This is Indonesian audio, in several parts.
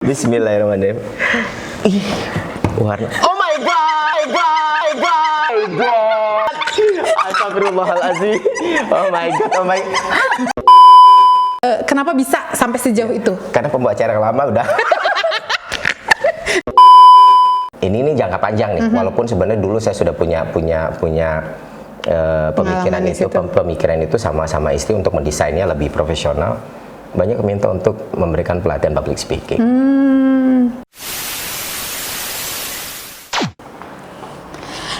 Bismillahirrahmanirrahim. Ih, warna. Oh my god. Astagfirullahaladzim. Oh my god. Kenapa bisa sampai sejauh itu? Karena pembawa acara lama udah. Ini nih jangka panjang nih. Walaupun sebenarnya dulu saya sudah punya pemikiran itu sama istri untuk mendesainnya lebih profesional. Banyak minta untuk memberikan pelatihan public speaking.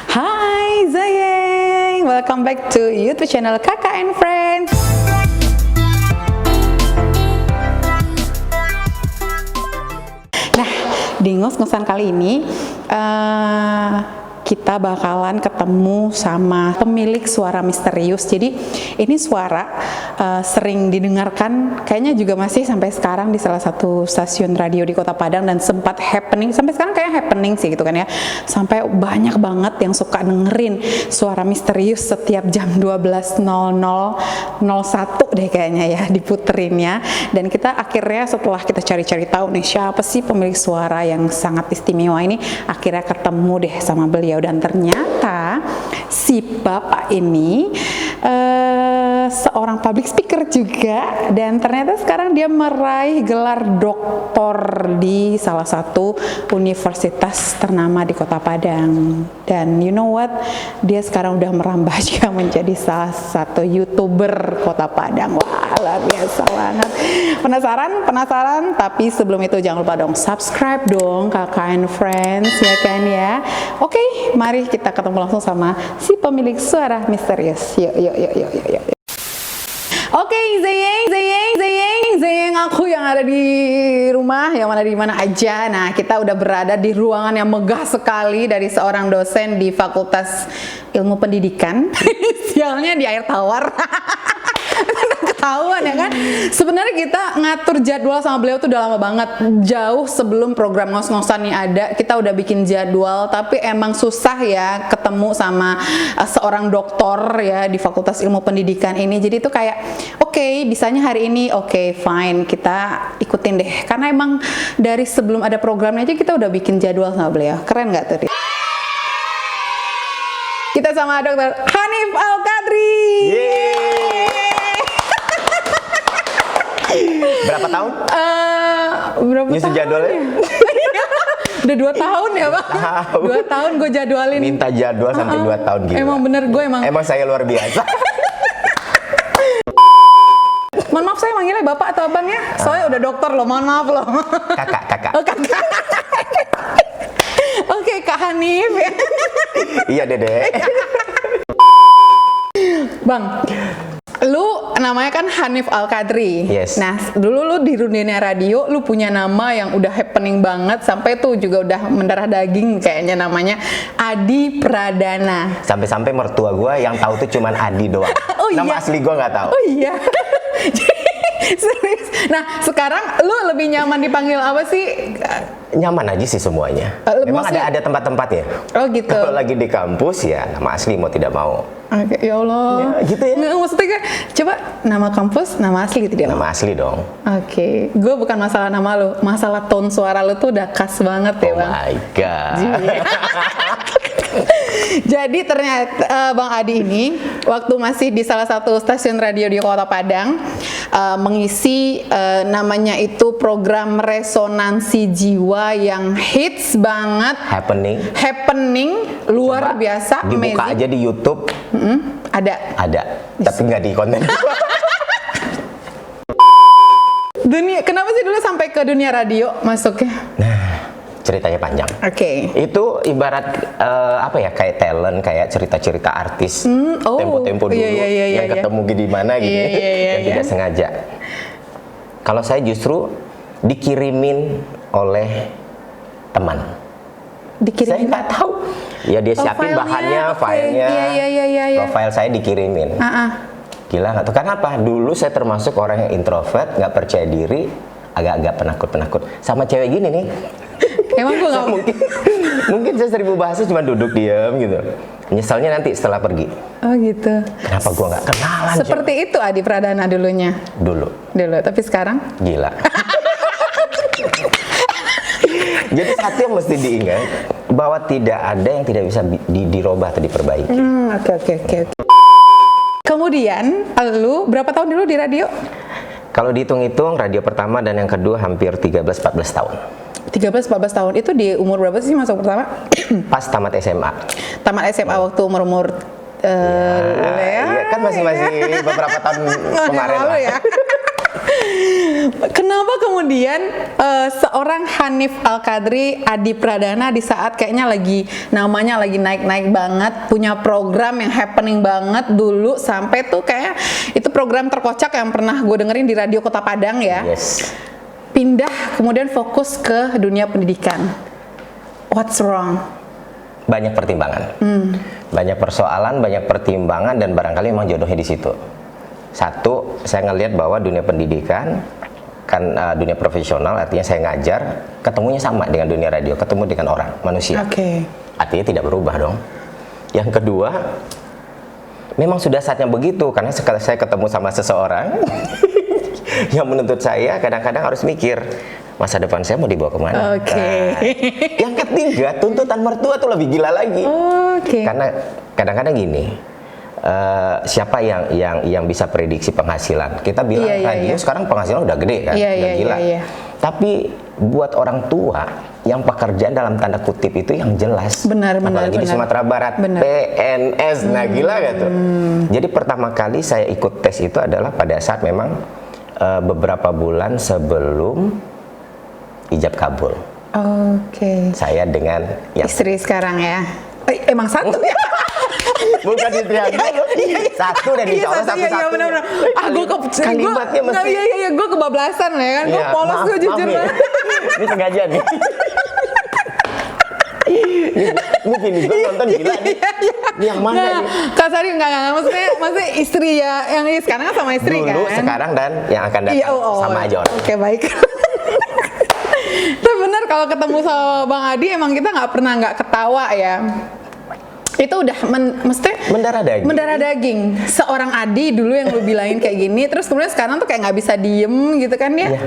Hai Zayeng, welcome back to YouTube channel Kakak and Friends. Nah, di ngos-ngosan kali ini kita bakalan ketemu sama pemilik suara misterius. Jadi ini suara sering didengarkan, kayaknya juga masih sampai sekarang di salah satu stasiun radio di Kota Padang, dan sempat happening, sampai sekarang kayak happening sih gitu kan ya. Sampai banyak banget yang suka dengerin suara misterius setiap jam 12.00, 01 deh kayaknya ya diputerinnya. Dan kita akhirnya setelah kita cari-cari tahu nih siapa sih pemilik suara yang sangat istimewa ini, akhirnya ketemu deh sama beliau. Dan ternyata si bapak ini seorang public speaker juga, dan ternyata sekarang dia meraih gelar doktor di salah satu universitas ternama di Kota Padang. Dan you know what, dia sekarang udah merambah juga menjadi salah satu YouTuber Kota Padang. Wah, luar biasa banget. Penasaran? Tapi sebelum itu jangan lupa dong subscribe dong Kakak and Friends, ya kan ya. Oke, mari kita ketemu langsung sama si pemilik suara misterius. Yuk. Oke, Zayeng, aku yang ada di rumah, yang mana di mana aja. Nah, kita udah berada di ruangan yang megah sekali dari seorang dosen di Fakultas Ilmu Pendidikan. Sialnya di air tawar. Ketahuan ya kan. Sebenarnya kita ngatur jadwal sama beliau tuh udah lama banget, jauh sebelum program ngos-ngosan nih ada. Kita udah bikin jadwal, tapi emang susah ya ketemu sama seorang doktor ya di Fakultas Ilmu Pendidikan ini. Jadi tuh kayak oke, bisanya hari ini, oke, fine, kita ikutin deh. Karena emang dari sebelum ada programnya aja kita udah bikin jadwal sama beliau. Keren nggak tuh? Kita sama Dr. Hanif Al-Qadri. Berapa tahun? Berapa Nyusun tahun jadwalnya? Ya? Udah 2 tahun ya Pak? 2 tahun gue jadwalin. Minta jadwal sampai 2 tahun gitu. Emang bener, gue emang saya luar biasa. mohon maaf, saya manggilnya Bapak atau Abang ya? Soalnya udah dokter loh, mohon maaf loh. Kakak. Oh, kakak. Oke, Kak Hanif. Iya, Dede. Bang, lu namanya kan Hanif Al-Qadri. Yes. Nah, dulu lu di dunia radio lu punya nama yang udah happening banget, sampai tuh juga udah mendarah daging kayaknya, namanya Adi Pradana. Sampai-sampai mertua gue yang tahu tuh cuman Adi doang. Oh, Nama iya? asli gue nggak tahu. Oh iya. Serius. Nah, sekarang lu lebih nyaman dipanggil apa sih? Nyaman aja sih semuanya. Memang ada tempat-tempatnya. Oh gitu. Kalau lagi di kampus ya nama asli mau tidak mau. Oke, ya Allah. Ya, gitu ya. Nggak, maksudnya kan, coba nama kampus, nama asli tidak? Nama asli dong. Oke, gue bukan masalah nama lu, masalah tone suara lu tuh udah khas banget ya Bang. Oh my god. Jadi ternyata Bang Adi ini waktu masih di salah satu stasiun radio di Kota Padang mengisi namanya itu program resonansi jiwa yang hits banget, happening luar biasa, dibuka amazing. aja di YouTube. Ada, tapi nggak di konten. Kenapa sih dulu sampai ke dunia radio masuknya? Nah, ceritanya panjang. Oke. Itu ibarat kayak talent, kayak cerita-cerita artis tempo-tempo dulu yang ketemu di mana gitu, yang tidak sengaja. Kalau saya justru dikirimin oleh teman. Saya nggak tahu. Ya dia siapin bahannya, filenya, profile saya dikirimin. Gila nggak tuh? Kenapa? Dulu saya termasuk orang yang introvert, nggak percaya diri, agak-agak penakut. Sama cewek gini nih. Emang gue nggak mungkin saya 1000 bahasa cuma duduk diam gitu. Nyesalnya nanti setelah pergi. Oh gitu. Kenapa gue nggak kenalan? Seperti itu Adi Pradana dulunya. Dulu. Tapi sekarang? Gila. Jadi satu yang mesti diingat bahwa tidak ada yang tidak bisa dirubah atau diperbaiki. Oke. Kemudian, lu berapa tahun dulu di radio? Kalau dihitung-hitung, radio pertama dan yang kedua hampir 13-14 tahun. 13-14 tahun, itu di umur berapa sih masuk pertama? Pas tamat SMA. Tamat SMA waktu umur iya kan masih beberapa tahun kemarin lah. Ya. Kenapa kemudian seorang Hanif Al-Qadri Adi Pradana di saat kayaknya namanya lagi naik-naik banget, punya program yang happening banget dulu, sampai tuh kayak itu program terkocak yang pernah gue dengerin di Radio Kota Padang ya. Yes. Pindah kemudian fokus ke dunia pendidikan. What's wrong? Banyak pertimbangan. Banyak persoalan, banyak pertimbangan, dan barangkali memang jodohnya di situ. Satu, saya ngelihat bahwa dunia pendidikan kan dunia profesional, artinya saya ngajar, ketemunya sama dengan dunia radio, ketemu dengan orang, manusia. Artinya tidak berubah dong. Yang kedua, memang sudah saatnya begitu, karena saya ketemu sama seseorang yang menuntut saya kadang-kadang harus mikir, masa depan saya mau dibawa kemana? Yang ketiga, tuntutan mertua tuh lebih gila lagi. Karena kadang-kadang gini, siapa yang bisa prediksi penghasilan? Kita bilang radio sekarang penghasilan udah gede kan, udah gila. Tapi buat orang tua yang pekerjaan dalam tanda kutip itu yang jelas, apalagi di Sumatera Barat, PNS, nah gila gak tuh? Jadi pertama kali saya ikut tes itu adalah pada saat memang beberapa bulan sebelum ijab kabul. Saya dengan istri sekarang ya. Emang satu ya? Bukan istri aku, satu dan insya Allah satu-satu. Bener-bener. Kalimatnya mesti. Iya, gue kebablasan ya kan. Gue polos, gue jujur banget. Ini sengaja nih. Ini gini, gue nonton gila nih. Ini yang mana nih? Kak Sari enggak, maksudnya istri ya, yang sekarang kan sama istri kan? Dulu, sekarang, dan yang akan datang sama aja orang. Oke, baik. Tapi benar, kalau ketemu sama Bang Adi emang kita nggak pernah nggak ketawa ya. Itu udah mesti mendarah daging. Seorang Adi dulu yang lu bilangin kayak gini, terus kemudian sekarang tuh kayak nggak bisa diem gitu kan ya? Iya.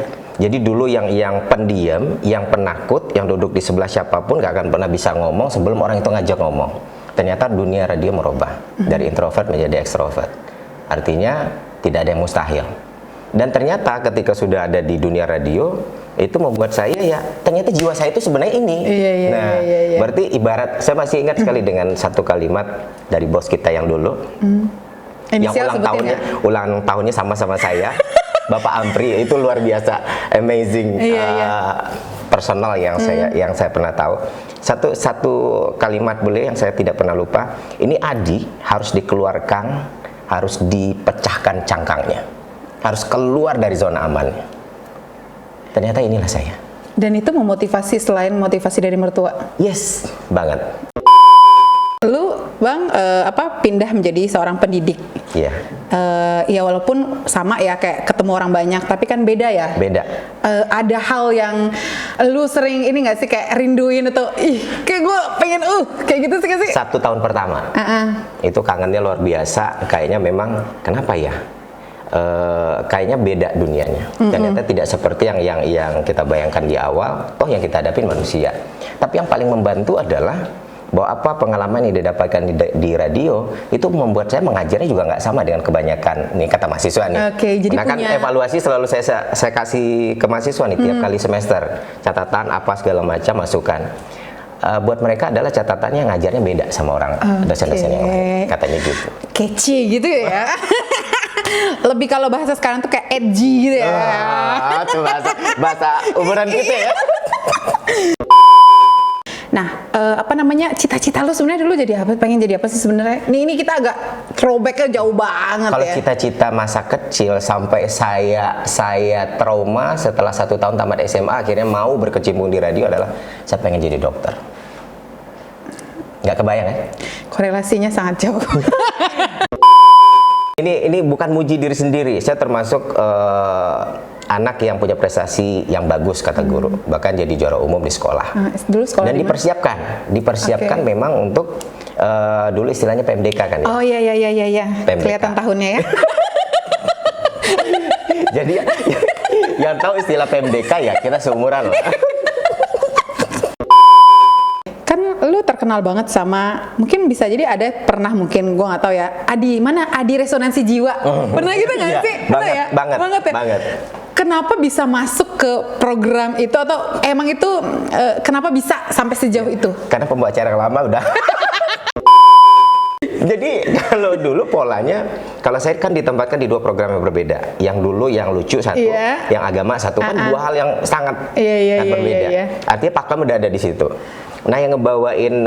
Jadi dulu yang pendiam, yang penakut, yang duduk di sebelah siapapun gak akan pernah bisa ngomong sebelum orang itu ngajak ngomong. Ternyata dunia radio merubah dari introvert menjadi ekstrovert. Artinya tidak ada yang mustahil. Dan ternyata ketika sudah ada di dunia radio, itu membuat saya ya ternyata jiwa saya itu sebenarnya ini. Berarti ibarat, saya masih ingat sekali dengan satu kalimat dari bos kita yang dulu, yang ulang tahunnya sama-sama saya, Bapak Ampri, itu luar biasa, amazing personal yang saya pernah tahu. Satu kalimat beliau yang saya tidak pernah lupa, ini Adi harus dikeluarkan, harus dipecahkan cangkangnya, harus keluar dari zona amannya. Ternyata inilah saya. Dan itu memotivasi selain motivasi dari mertua? Yes, banget. Lu Bang, pindah menjadi seorang pendidik. Iya. Ya walaupun sama ya kayak ketemu orang banyak, tapi kan beda ya. Beda. Ada hal yang lu sering ini nggak sih kayak rinduin atau kayak gue pengen kayak gitu sih nggak sih? 1 tahun pertama. Itu kangennya luar biasa. Kayaknya memang kenapa ya? Kayaknya beda dunianya. Ternyata tidak seperti yang kita bayangkan di awal. Toh yang kita hadapin manusia. Tapi yang paling membantu adalah bahwa pengalaman yang didapatkan di radio itu membuat saya mengajarnya juga nggak sama dengan kebanyakan nih kata mahasiswa nih. Jadi kan evaluasi selalu saya kasih ke mahasiswa nih tiap kali semester, catatan apa segala macam masukan. Buat mereka adalah catatannya ngajarnya beda sama orang dosen-dosen yang lain, katanya gitu. Kece gitu ya. Lebih kalau bahasa sekarang tuh kayak edgy gitu ya. Itu bahasa umuran kita ya. Nah, cita-cita lu sebenarnya dulu jadi apa? Pengen jadi apa sih sebenarnya? Ini kita agak throwback-nya jauh banget. Kalau cita-cita masa kecil sampai saya trauma setelah 1 tahun tamat SMA akhirnya mau berkecimpung di radio adalah saya pengen jadi dokter. Nggak kebayang ya? Korelasinya sangat jauh. Ini bukan muji diri sendiri. Saya termasuk anak yang punya prestasi yang bagus kata guru, bahkan jadi juara umum di sekolah. Dulu sekolah dan dipersiapkan memang untuk dulu istilahnya PMDK kan ya. Oh iya. Kelihatan tahunnya ya. Jadi yang tahu istilah PMDK ya kita seumuran lah. terkenal banget sama, mungkin bisa jadi ada pernah, mungkin gue nggak tahu ya, Adi Resonansi Jiwa, pernah gitu nggak sih? Banget ya? Kenapa bisa masuk ke program itu, atau emang itu kenapa bisa sampai sejauh itu? Karena pembawa acara yang lama udah. Jadi kalau dulu polanya, kalau saya kan ditempatkan di 2 program yang berbeda. Yang dulu yang lucu satu, yang agama satu, kan 2 hal yang sangat berbeda. Artinya pakem udah ada di situ. Nah, yang ngebawain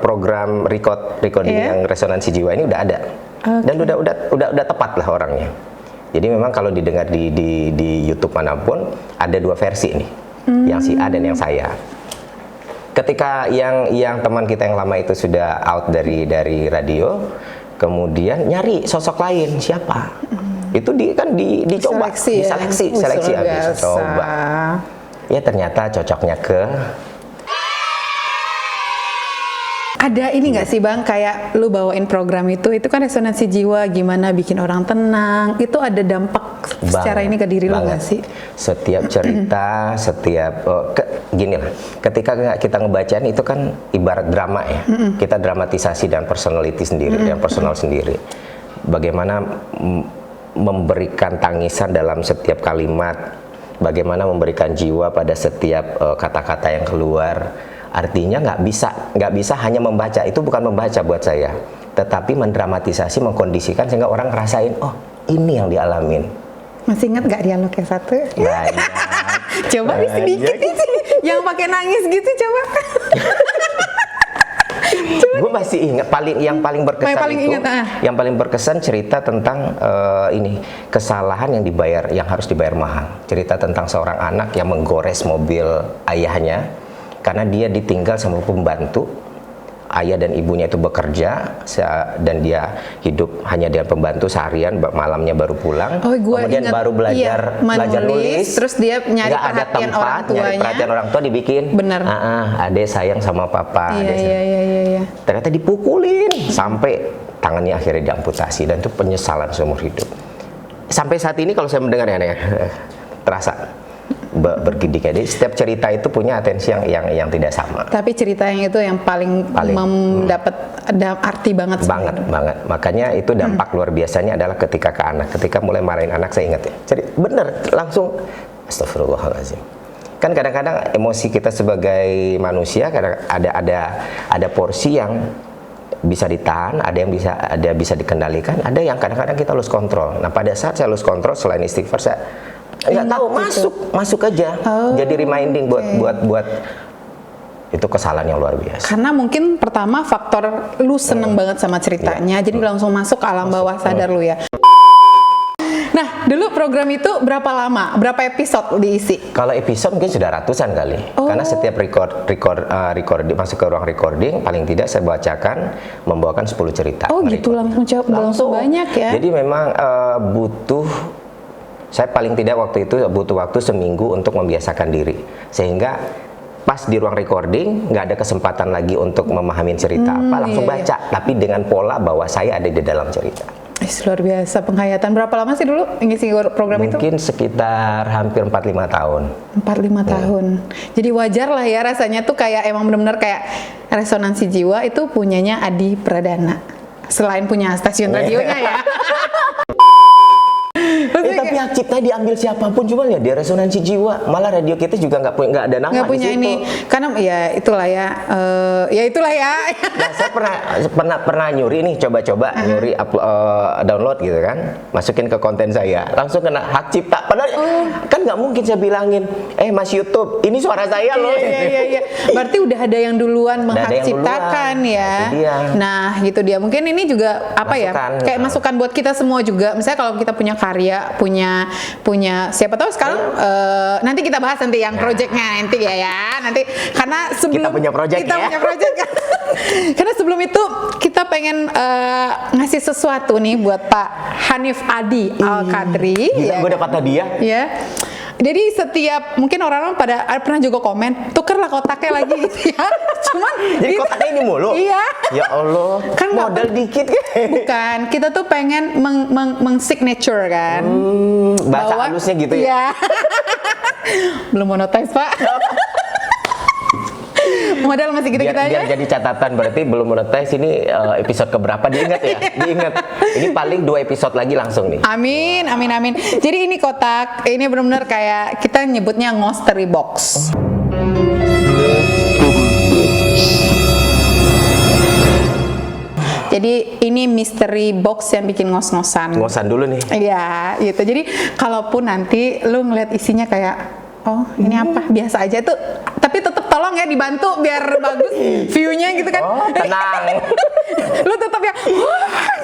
program recording yang Resonansi Jiwa ini udah ada. Dan udah tepat lah orangnya. Jadi memang kalau didengar di YouTube manapun ada 2 versi nih. Yang si A dan yang saya. Ketika yang teman kita yang lama itu sudah out dari radio, kemudian nyari sosok lain siapa? Itu dicoba, diseleksi habis coba. Ya ternyata cocoknya ke. Ada ini nggak sih Bang, kayak lu bawain program itu kan Resonansi Jiwa, gimana bikin orang tenang, itu ada dampak secara ini ke diri lu nggak sih? Setiap cerita, gini lah, ketika kita ngebacaan itu kan ibarat drama ya, kita dramatisasi dan personality sendiri, dan personal sendiri. Bagaimana memberikan tangisan dalam setiap kalimat, bagaimana memberikan jiwa pada setiap kata-kata yang keluar. Artinya nggak bisa hanya membaca, itu bukan membaca buat saya, tetapi mendramatisasi, mengkondisikan sehingga orang ngerasain, oh ini yang dialamin. Masih ingat nggak dialog yang satu? Banyak. Coba sedikit sih, yang pakai nangis gitu coba. Gue masih ingat, yang paling berkesan cerita tentang kesalahan yang harus dibayar mahal. Cerita tentang seorang anak yang menggores mobil ayahnya karena dia ditinggal sama pembantu. Ayah dan ibunya itu bekerja dan dia hidup hanya dengan pembantu seharian, malamnya baru pulang. Kemudian baru belajar nulis, terus dia nyari perhatian orang tuanya. Nyari perhatian orang tua dibikin. Bener. Adek sayang sama papa. Iya. Ternyata dipukulin sampai tangannya akhirnya diamputasi, dan itu penyesalan seumur hidup. Sampai saat ini kalau saya mendengar terasa bergidik. Jadi setiap cerita itu punya atensi yang tidak sama. Tapi cerita yang itu yang paling mendapat arti banget. Banget. Makanya itu dampak luar biasanya adalah ketika ke anak. Ketika mulai marahin anak, saya ingat ya. Jadi bener langsung astagfirullahaladzim. Kan kadang-kadang emosi kita sebagai manusia kadang ada porsi yang bisa ditahan, ada yang bisa dikendalikan, ada yang kadang-kadang kita lose control. Nah, pada saat saya lose control, selain istighfar, saya nggak tahu, masuk aja. Jadi reminding buat itu kesalahan yang luar biasa. Karena mungkin pertama faktor lu seneng banget sama ceritanya, jadi langsung masuk ke alam bawah sadar lu ya. Nah, dulu program itu berapa lama? Berapa episode diisi? Kalau episode mungkin sudah ratusan kali. Karena setiap recording masuk ke ruang recording, paling tidak saya membawakan 10 cerita. Oh gitu, langsung banyak ya. Jadi memang saya paling tidak waktu itu butuh waktu seminggu untuk membiasakan diri, sehingga pas di ruang recording nggak ada kesempatan lagi untuk memahami cerita langsung baca, tapi dengan pola bahwa saya ada di dalam cerita. Luar biasa penghayatan. Berapa lama sih dulu ngisi program itu? Mungkin sekitar hampir 45 tahun. 45 tahun. Jadi wajar lah ya rasanya tuh kayak emang benar-benar kayak Resonansi Jiwa itu punyanya Adi Pradana. Selain punya stasiun radionya ya. Tapi hak cipta diambil siapapun, cuma ya di Resonansi Jiwa. Malah radio kita juga nggak ada nama nggak punya di situ. Ini karena ya itulah ya. Nah, saya pernah nyuri nih, coba nyuri download gitu kan, masukin ke konten saya, langsung kena hak cipta. Padahal kan nggak mungkin saya bilangin, Mas YouTube, ini suara saya loh. Iya. Berarti udah ada yang duluan menghak ciptakan ya. Nah, gitu dia. Mungkin ini juga kayak masukan buat kita semua juga. Misalnya kalau kita punya karya, punya siapa tahu sekarang nanti kita bahas nanti yang projectnya nanti ya nanti, karena sebelum kita punya project karena sebelum itu kita pengen ngasih sesuatu nih buat Pak Hanif Adi Al-Qadri. Gue dapat hadiah ya. Jadi setiap mungkin orang-orang pada pernah juga komen, tukerlah kotaknya lagi gitu ya. Cuman jadi kotaknya ini mulu. Iya. Ya Allah. Kan modal dikit kan. Bukan, kita tuh pengen meng-signature kan. Bahasa halusnya gitu ya. Iya. Belum monetize, Pak. Modal masih gitu-gitu aja. Biar jadi catatan, berarti belum monetis ini episode keberapa, diingat ya? Diingat. Ini paling 2 episode lagi langsung nih. Amin, amin, amin. Jadi ini kotak, ini benar-benar kayak kita nyebutnya Ngostery Box. Jadi ini mystery box yang bikin ngos-ngosan. Ngosan dulu nih. Iya, gitu. Jadi kalaupun nanti lu ngeliat isinya kayak, oh ini apa? Biasa aja tuh. Tapi tetap tolong ya dibantu biar bagus view-nya gitu kan. Oh, tenang. Lu tetap ya,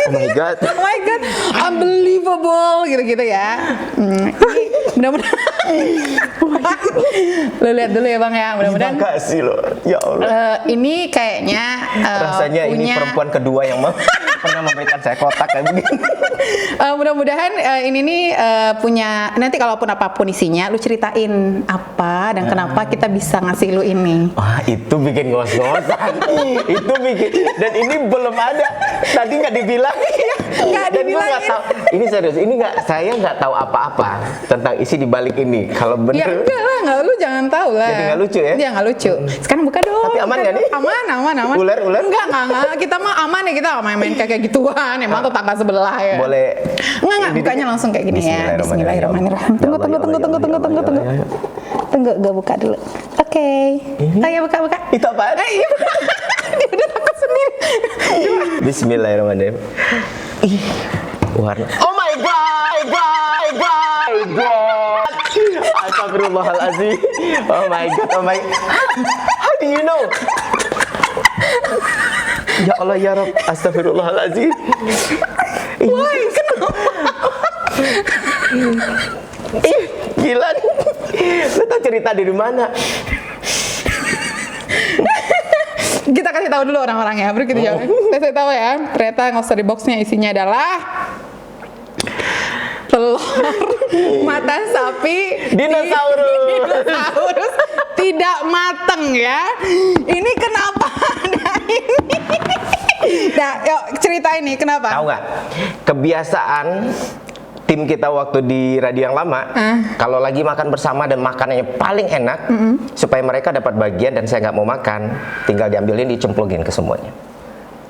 Oh my god. oh my god, unbelievable gitu-gitu ya. Ini mudah-mudahan. Lu lihat dulu ya Bang ya, mudah-mudahan. Terima kasih loh. Ya Allah. Ini kayaknya Rasanya ini punya, perempuan kedua yang pernah memberikan saya kotak kayak begini. mudah-mudahan ini nih punya, nanti kalaupun apapun isinya lu ceritain apa dan kenapa kita bisa ngasih lu ini. Wah, itu bikin ngos-ngosan. Itu bikin, dan ini belum ada. Tadi nggak dibilang. Nggak Dan gua nggak dibilangin. tahu. Ini serius. Ini nggak, saya nggak tahu apa-apa tentang isi di balik ini. Kalau Ya bener. enggak lah, enggak, lu jangan tahu lah. Jadi nggak lucu ya? Iya nggak lucu. Sekarang buka dong. Tapi aman buka nggak dong. nih? Aman. Ular? Enggak. Kita mah aman ya, kita nggak main-main kayak gituan. Emang tetangga sebelah ya. Boleh. Enggak, bukanya langsung kayak gini ya. Bismillahirrahmanirrahim. Tunggu. Tunggu, gue buka dulu. Oke. Ayo buka. Itu apaan? Iya. Dia udah takut sendiri. Bismillahirrahmanirrahim. Ih, warna. Oh my god. Astagfirullahaladzim. Oh my god. How do you know? Ya Allah ya Rabb. Astagfirullahaladzim. Why? Kenapa? Ih, gila nih. Lu tau cerita dari mana? Kita kasih tahu dulu orang-orang ya, baru kita jawab. Saya kasih tahu ya, ternyata Ngostery Box-nya isinya adalah telur mata sapi dinosaurus tidak mateng ya. Ini kenapa ada ini? Nah, yuk cerita ini kenapa? Tahu nggak? Kebiasaan tim kita waktu di radio yang lama, kalau lagi makan bersama dan makanannya paling enak, supaya mereka dapat bagian dan saya nggak mau makan, tinggal diambilin, dicemplungin ke semuanya.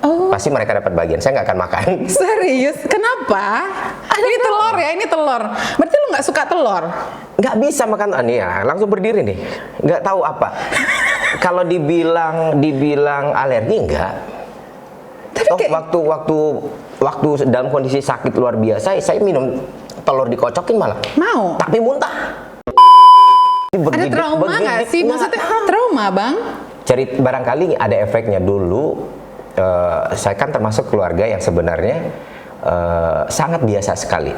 Oh, Pasti mereka dapat bagian, saya nggak akan makan. serius? Kenapa? Ini telur ya, ini telur. Berarti lu nggak suka telur? Nggak bisa makan, nih ya, langsung berdiri nih, nggak tahu apa. Kalau dibilang alergi nggak. Tapi Oh, kayak, waktu dalam kondisi sakit luar biasa, saya minum telur dikocokin malah. mau? Tapi muntah. Ada trauma nggak sih? Maksudnya trauma bang? Barangkali ada efeknya dulu. Saya kan termasuk keluarga yang sebenarnya sangat biasa sekali,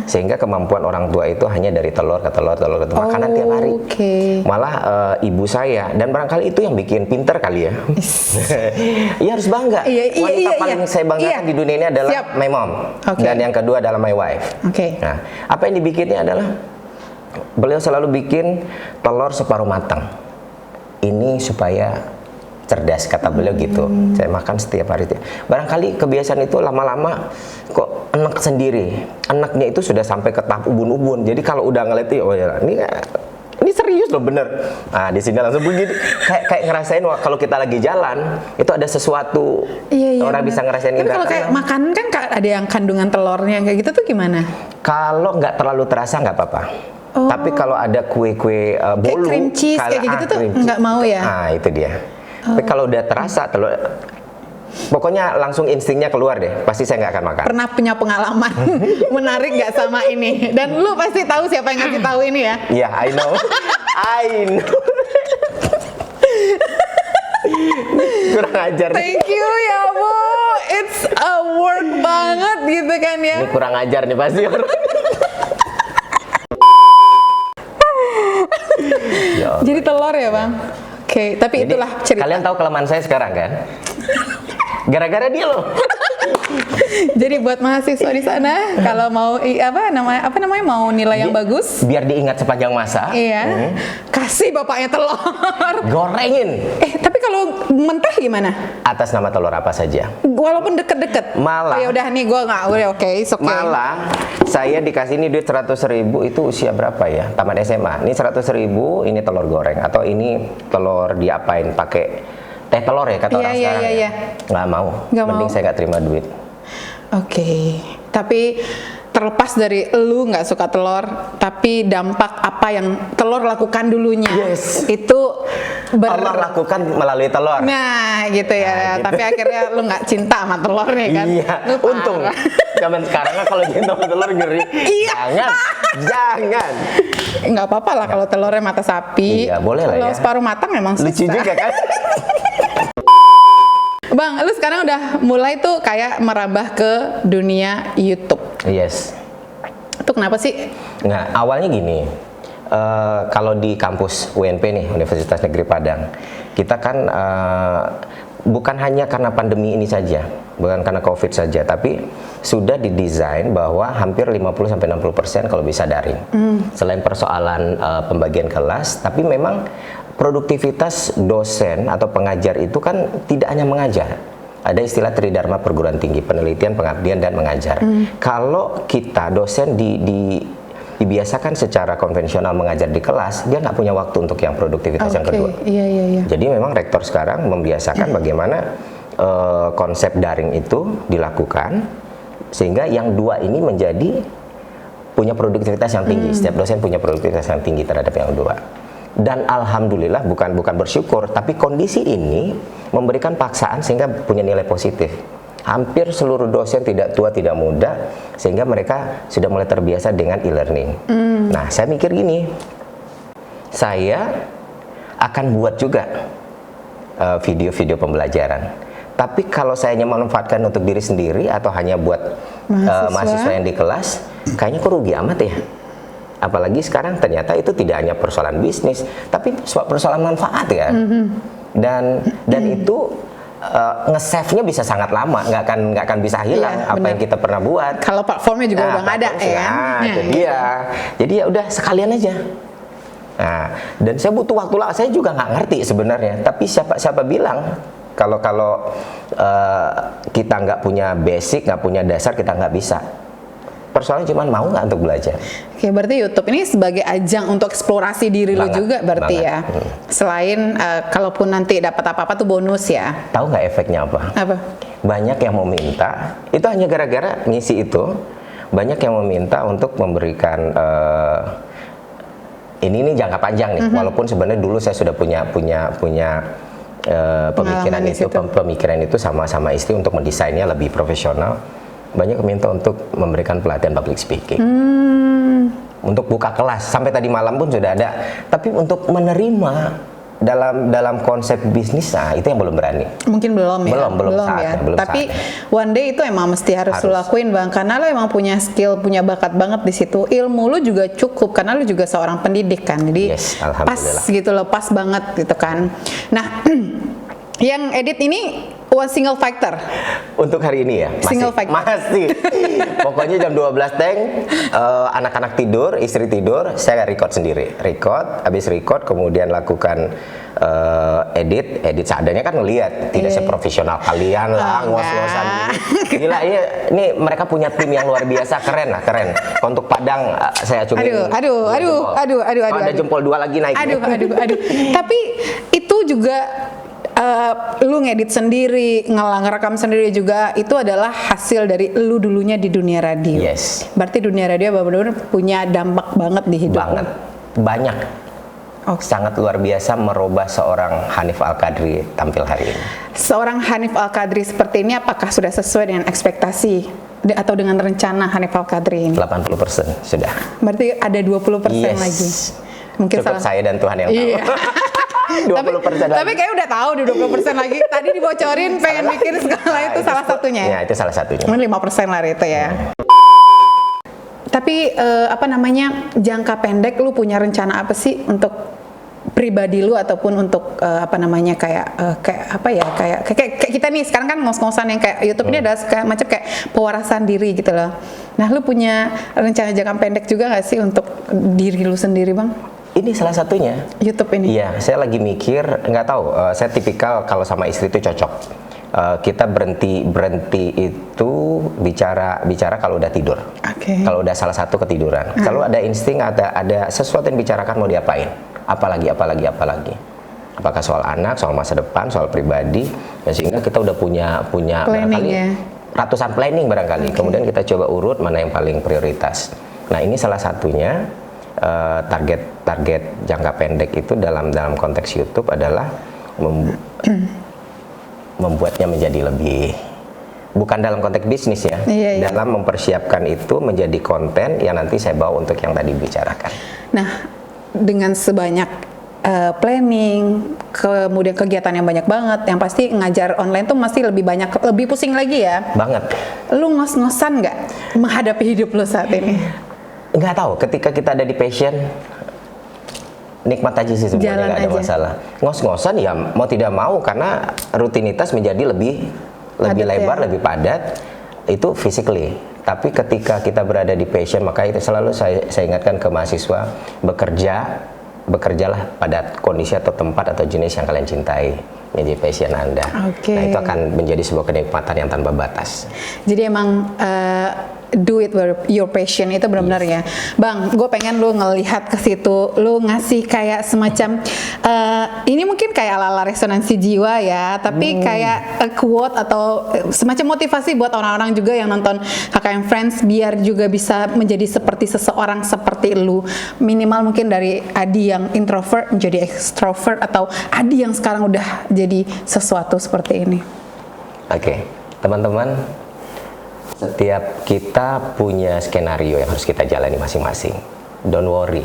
sehingga kemampuan orang tua itu hanya dari telur ke telur makanan tiap hari. Malah ibu saya, dan barangkali itu yang bikin pinter kali ya. Iya harus bangga. Wanita paling saya banggakan di dunia ini adalah my mom, dan yang kedua adalah my wife. Nah, apa yang dibikinnya adalah beliau selalu bikin telur separuh matang. Ini supaya cerdas, kata beliau gitu. Saya makan setiap hari. Barangkali kebiasaan itu lama-lama kok enak sendiri. Enaknya itu sudah sampai ke tahap ubun-ubun. Jadi kalau udah ngeliat, oh ya ini serius loh, bener. Nah di sini langsung begini, kayak ngerasain kalau kita lagi jalan itu ada sesuatu. Orang bisa ngerasain. Tapi kalau kayak makan kan ada yang kandungan telurnya kayak gitu tuh gimana? Kalau nggak terlalu terasa nggak apa-apa. Tapi kalau ada kue-kue bolu, kayak cream cheese kayak gitu tuh nggak mau ya? Nah itu dia. Tapi kalau udah terasa telur, pokoknya langsung instingnya keluar deh. Pasti saya nggak akan makan. Pernah punya pengalaman menarik nggak sama ini? Dan lu pasti tahu siapa yang ngasih tahu ini ya? Iya, I know. Kurang ajar. Thank you ya Bu. It's a work banget gitu kan ya? Ini kurang ajar nih pasti. Jadi telur ya Bang? Oke, tapi Jadi, itulah cerita. Kalian tahu kelemahan saya sekarang kan? Gara-gara dia loh. Jadi buat mahasiswa di sana kalau mau apa namanya mau nilai yang bagus, biar diingat sepanjang masa. Iya. Kasih bapaknya telur. Gorengin. Tapi kalau mentah gimana? Atas nama telur apa saja. Walaupun deket-deket. Malah. Ya udah nih gua nggak udah oke. Malah saya dikasih ini duit 100.000 itu usia berapa ya? Tamat SMA. Ini 100.000, ini telur goreng atau ini telur diapain pakai teh telur ya kata orang sekarang ya. Nggak mau. Mending saya nggak terima duit. Oke. Tapi terlepas dari lu nggak suka telur, tapi dampak apa yang telur lakukan dulunya, itu Allah lakukan melalui telur. Nah, gitu ya. Gitu. Tapi akhirnya lu nggak cinta sama telur nih kan? Iya. Untung. Zaman sekarang kan kalau cinta sama telur ngeri. Iya. Jangan. Nggak apa-apa lah kalau telurnya mata sapi. Iya, boleh lah ya. Kalau separuh matang memang susah. Lucu juga kan? Bang, lu sekarang udah mulai tuh kayak merambah ke dunia YouTube. Yes. Itu kenapa sih? Nah, awalnya gini. Kalau di kampus UNP nih, Universitas Negeri Padang, kita kan bukan hanya karena pandemi ini saja, bukan karena COVID saja, tapi sudah didesain bahwa hampir 50-60% kalau bisa daring. Selain persoalan pembagian kelas, tapi memang produktivitas dosen atau pengajar itu kan tidak hanya mengajar. Ada istilah tridharma perguruan tinggi, penelitian, pengabdian, dan mengajar. Kalau kita dosen dibiasakan secara konvensional mengajar di kelas, dia nggak punya waktu untuk yang produktivitas yang kedua. Iya. Jadi memang rektor sekarang membiasakan bagaimana konsep daring itu dilakukan, sehingga yang dua ini menjadi punya produktivitas yang tinggi. Setiap dosen punya produktivitas yang tinggi terhadap yang dua. Dan alhamdulillah, bukan bersyukur, tapi kondisi ini memberikan paksaan sehingga punya nilai positif. Hampir seluruh dosen tidak tua tidak muda, sehingga mereka sudah mulai terbiasa dengan e-learning. Nah, saya mikir gini, saya akan buat juga video-video pembelajaran. Tapi kalau saya hanya memanfaatkan untuk diri sendiri atau hanya buat mahasiswa yang di kelas, kayaknya kok rugi amat ya. Apalagi sekarang ternyata itu tidak hanya persoalan bisnis, tapi persoalan manfaat ya. Dan itu nge-save-nya bisa sangat lama, nggak akan bisa hilang apa yang kita pernah buat. Kalau platformnya juga udah nggak ada ya. Itu dia. Jadi ya udah sekalian aja. Nah, dan saya butuh waktu lah. Saya juga nggak ngerti sebenarnya. Tapi siapa bilang kalau kita nggak punya basic, nggak punya dasar, kita nggak bisa. Persoalannya cuma mau nggak untuk belajar. Oke, berarti YouTube ini sebagai ajang untuk eksplorasi diri lo juga berarti ya. Selain kalaupun nanti dapat apa-apa tuh bonus ya. Tahu nggak efeknya apa? Apa? Banyak yang mau minta, itu hanya gara-gara ngisi itu. Banyak yang meminta untuk memberikan ini jangka panjang nih. Walaupun sebenarnya dulu saya sudah punya pemikiran itu sama istri untuk mendesainnya lebih profesional. Banyak minta untuk memberikan pelatihan public speaking, untuk buka kelas, sampai tadi malam pun sudah ada. Tapi untuk menerima dalam konsep bisnis, itu yang belum berani. Mungkin belum ya. Belum saatnya, ya. Tapi one day itu emang mesti harus lo lakuin Bang, karena lo emang punya skill, punya bakat banget di situ. Ilmu lo juga cukup karena lo juga seorang pendidik kan. Jadi pas gitu loh, pas banget gitu kan. Nah, yang edit ini one single factor untuk hari ini ya, masih. Pokoknya jam 12 anak-anak tidur, istri tidur, saya record sendiri. Habis record kemudian lakukan edit seadanya kan ngelihat, tidak seprofesional kalian lah, ngos-ngosan. Gila, ini mereka punya tim yang luar biasa, keren. Untuk Padang saya cuma aduh. Ada jempol 2 lagi naik. Aduh. Tapi itu juga lu ngedit sendiri, ngerekam sendiri juga, itu adalah hasil dari lu dulunya di dunia radio. Yes. Berarti dunia radio benar-benar punya dampak banget di hidup. Banyak. Sangat luar biasa merubah seorang Hanif Al-Qadri tampil hari ini. Seorang Hanif Al-Qadri seperti ini apakah sudah sesuai dengan ekspektasi atau dengan rencana Hanif Al-Qadri ini? 80% sudah. Berarti ada 20% lagi. Mungkin cukup saya dan Tuhan yang tahu. 20% tapi kayak udah tahu di 20% lagi. Tadi dibocorin pengen bikin segala itu salah satunya. Ya, itu salah satunya. Mungkin 5% lah itu ya. Tapi jangka pendek lu punya rencana apa sih untuk pribadi lu ataupun untuk kayak kita nih sekarang kan ngos-ngosan yang kayak YouTube ini ada macam kayak pewarasan diri gitu loh. Nah, lu punya rencana jangka pendek juga nggak sih untuk diri lu sendiri, Bang? Ini salah satunya. YouTube ini. Iya, saya lagi mikir, nggak tahu. Saya tipikal kalau sama istri itu cocok. Kita berhenti itu bicara kalau udah tidur. Kalau udah salah satu ketiduran. Kalau ada insting, ada sesuatu yang bicarakan mau diapain. Apalagi. Apakah soal anak, soal masa depan, soal pribadi, dan sehingga kita udah punya planning, ya? Ratusan planning barangkali. Kemudian kita coba urut mana yang paling prioritas. Nah, ini salah satunya target jangka pendek itu dalam konteks YouTube adalah membuatnya menjadi lebih, bukan dalam konteks bisnis ya, dalam mempersiapkan itu menjadi konten yang nanti saya bawa untuk yang tadi bicarakan. Nah, dengan sebanyak planning, kemudian kegiatan yang banyak banget, yang pasti ngajar online tuh masih lebih banyak, lebih pusing lagi ya? Banget. Lu ngos-ngosan nggak menghadapi hidup lu saat ini? Nggak tahu, ketika kita ada di passion, nikmat aja sih sebenarnya, nggak ada masalah. Ngos-ngosan ya mau tidak mau, karena rutinitas menjadi lebih lebar, lebih padat, itu physically. Tapi ketika kita berada di passion, maka itu selalu saya ingatkan ke mahasiswa, bekerjalah pada kondisi atau tempat atau jenis yang kalian cintai, menjadi passion Anda. Nah, itu akan menjadi sebuah kenikmatan yang tanpa batas. Jadi emang do it with your passion itu benar-benar ya, Bang. Gue pengen lu ngelihat ke situ, lu ngasih kayak semacam ini mungkin kayak ala-ala resonansi jiwa ya, tapi kayak a quote atau semacam motivasi buat orang-orang juga yang nonton KKN Friends, biar juga bisa menjadi seperti seseorang seperti lu. Minimal mungkin dari Adi yang introvert menjadi extrovert, atau Adi yang sekarang udah jadi sesuatu seperti ini. Oke, teman-teman, setiap kita punya skenario yang harus kita jalani masing-masing. Don't worry.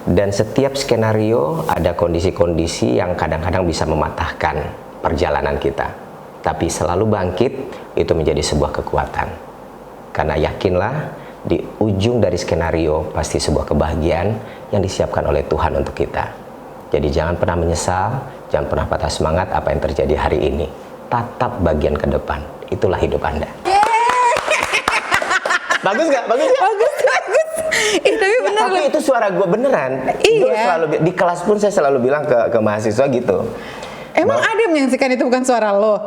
Dan setiap skenario ada kondisi-kondisi yang kadang-kadang bisa mematahkan perjalanan kita. Tapi selalu bangkit itu menjadi sebuah kekuatan. Karena yakinlah, di ujung dari skenario pasti sebuah kebahagiaan yang disiapkan oleh Tuhan untuk kita. Jadi jangan pernah menyesal, jangan pernah patah semangat apa yang terjadi hari ini. Tatap bagian ke depan. Itulah hidup Anda. Bagus nggak? Bagus. Tapi bener. Tapi itu suara gue beneran. Iya. Gue selalu di kelas pun saya selalu bilang ke mahasiswa gitu. Emang ada yang menyaksikan itu bukan suara lo?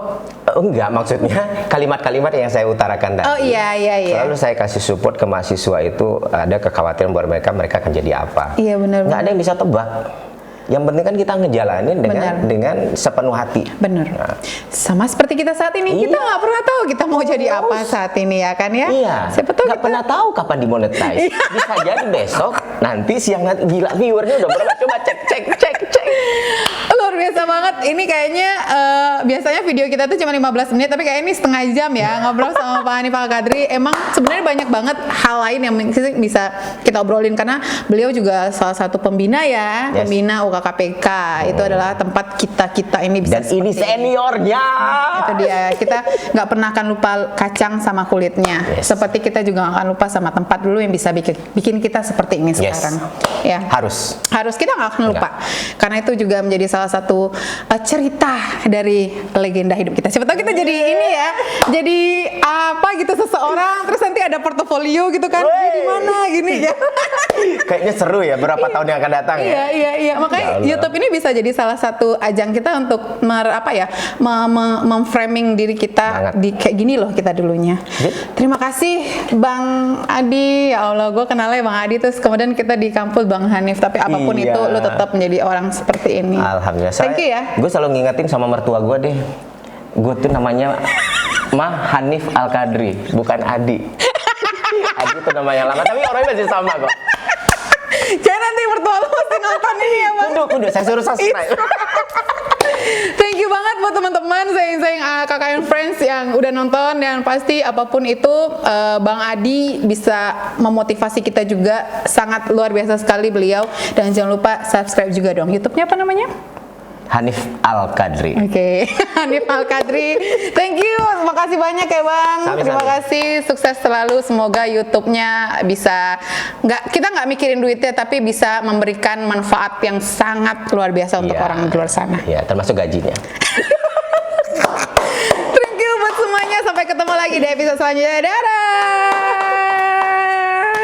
Enggak, maksudnya kalimat-kalimat yang saya utarakan tadi. Oh iya. Selalu saya kasih support ke mahasiswa itu, ada kekhawatiran buat mereka akan jadi apa. Iya, benar. Nggak ada yang bisa tebak. Yang penting kan kita ngejalanin dengan sepenuh hati. Bener. Nah. Sama seperti kita saat ini, kita nggak pernah tahu kita mau jadi apa saat ini ya kan ya? Iya. Siapa tahu nggak pernah tahu kapan dimonetize. Bisa jadi besok, nanti siang nanti, gila viewernya udah berapa? Coba cek. Luar biasa banget. Ini kayaknya biasanya video kita tuh cuma 15 menit, tapi kayak ini setengah jam ya ngobrol sama Pak Hanif Al-Kadri. Emang sebenarnya banyak banget hal lain yang bisa kita obrolin, karena beliau juga salah satu pembina ya, pembina UKKPK. Itu adalah tempat kita ini bisa. Dan ini seniornya. Itu dia. Kita nggak pernah akan lupa kacang sama kulitnya. Seperti kita juga nggak akan lupa sama tempat dulu yang bisa bikin kita seperti ini sekarang. Ya. Harus Kita nggak akan lupa. Karena itu juga menjadi salah satu cerita dari legenda hidup kita. Siapa tahu kita jadi ini ya, jadi apa gitu seseorang, terus nanti ada portofolio gitu kan, di mana gini ya. Kayaknya seru ya berapa tahun yang akan datang ya. Iya. Makanya YouTube ini bisa jadi salah satu ajang kita untuk memframing diri kita di kayak gini loh kita dulunya. Terima kasih Bang Adi. Ya Allah, gue kenalnya Bang Adi, terus kemudian kita di kampus Bang Hanif, tapi apapun itu lu tetap menjadi orang seperti ini. Alhamdulillah. Thank you ya. Gue selalu ngingetin sama mertua gue deh. Gue tuh namanya Hanif Al-Kadri, bukan Adi. Adi itu namanya lama, tapi orangnya masih sama kok. Jangan nanti mertua lu mesti nonton ini ya Bang. Kudu, saya suruh subscribe. Thank you banget buat teman-teman sayang KKN Friends yang udah nonton, dan pasti apapun itu Bang Adi bisa memotivasi kita juga, sangat luar biasa sekali beliau. Dan jangan lupa subscribe juga dong. YouTube-nya apa namanya? Hanif Al-Kadri. Oke. Hanif Al-Kadri. Thank you. Terima kasih banyak ya Bang. Terima kasih. Sukses selalu. Semoga YouTube-nya bisa kita nggak mikirin duitnya, tapi bisa memberikan manfaat yang sangat luar biasa untuk orang di luar sana. Iya, termasuk gajinya. Thank you buat semuanya. Sampai ketemu lagi di episode selanjutnya. Dadah.